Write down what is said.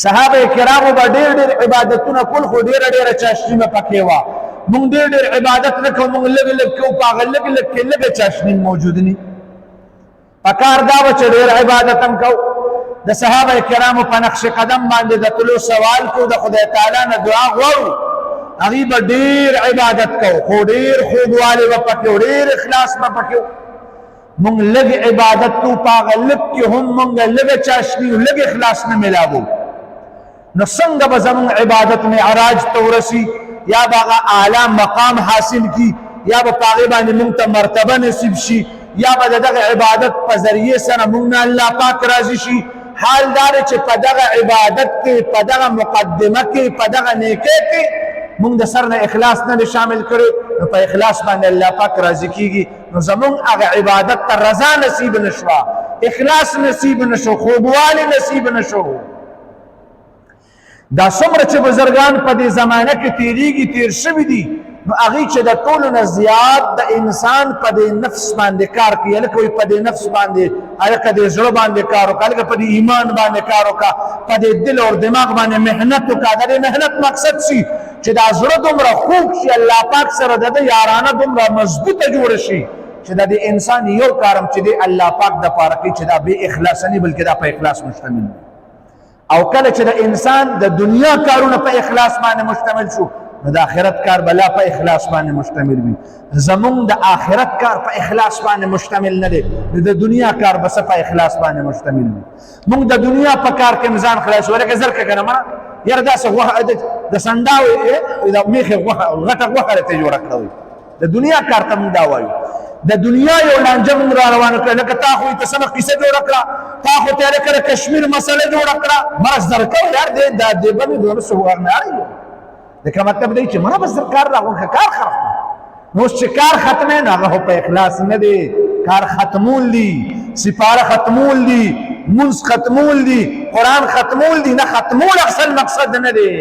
صحابه کرامو به ډېر عبادتونه کول خو ډېره چاشني به پکې وه. مونږ ډېر عبادت نه کوو، مونږ لږ کوو، په هغه لږ کې لږه چاشني موجود نه. پکار دا وه چې ډېر عبادت هم کوو. د صحابه کرامو په نقش قدم باندې د تلو سوال کوو، د خدای تعالی نه دعا غواړو. هغوی به ډېر عبادت کوو خو ډېر خوږوالی به پکې و، ډېر اخلاص به پکې و. مونږ لږ عبادت کوو، په هغه لږ کې هم مونږ لږه چاشني و، لږ اخلاص نه میلاوو. نو څنګه به زمونږ عبادت معراج ته ورسي، یا به هغه اعلی مقام حاصل کی، یا به په هغې باندې مونږ ته مرتبه نصیب شي، یا به د دغه عبادت په ذریعې سره مونږ نه الله پاک راضي شي. حال دا دی چې په دغه عبادت کې، په دغه مقدمه کې، په دغه نیکۍ کې مونږ د سر نه اخلاص نه شامل کړی، نو په اخلاص باندې الله پاک راضي کیږي. نو زمونږ هغه عبادت ته رضا نصیب نشوه، اخلاص نصیب نشو، خوږوالی نصیب نشو. دا څومره چې بزرګان په دې زمانه کې تیریږي، تیر شوي دي، نو هغوی چې د ټولو نه زیات د انسان په دې نفس باندې کار کوي. هلکه وایي په دې نفس باندې، هلکه دې زړه باندې کار وکړه، هلکه په دې ایمان باندې کار وکړه، په دې دل او دماغ باندې محنت وکړه. د دې محنت مقصد شي چې دا زړه دومره خوږ شي، الله پاک سره د ده یارانه دومره مضبوطه جوړه شي چې د دې انسان یو کارم چې دی الله پاک دپاره کوي چې دا بې اخلاصه نه، بلکې دا په اخلاص مشتمل وي. او کله چې د انسان د دنیا کارونه په اخلاص باندې مشتمل شو، نو د آخرت کار بلا په اخلاص باندې مشتمل وي. زمونږ د آخرت کار په اخلاص باندې مشتمل نه دی، د دنیا کار بس په اخلاص باندې مشتمل وي. مونږ د دنیا په کار کې ځان خلاص ولکه زر که کنه مړه یاره داسې غوښه د سنډاوې د میخې غوښه غټه غوښه راته جوړه کړه وي. د دنیا کار ته مونږ دا وایو. د دنیا یو لانجه مونږ را روانه کړه، لکه تا خو ته سمه قصه جوړه کړه، تا خو ته هلکه د کشمیر مسله جوړه کړه، مرز درکوو یار دا دې به مې دونه څه وغرناري یو. دکه مطلب دی چې مړه بس کار راغونکه کار ختم. نو اوس چې کار ختمې نو هغه خو په اخلاص نه دی، کار ختمول دي، سپاره ختمول دي، مونځ ختمول دي، قرآن ختمول دي، نه ختمول اصل مقصد نه دی.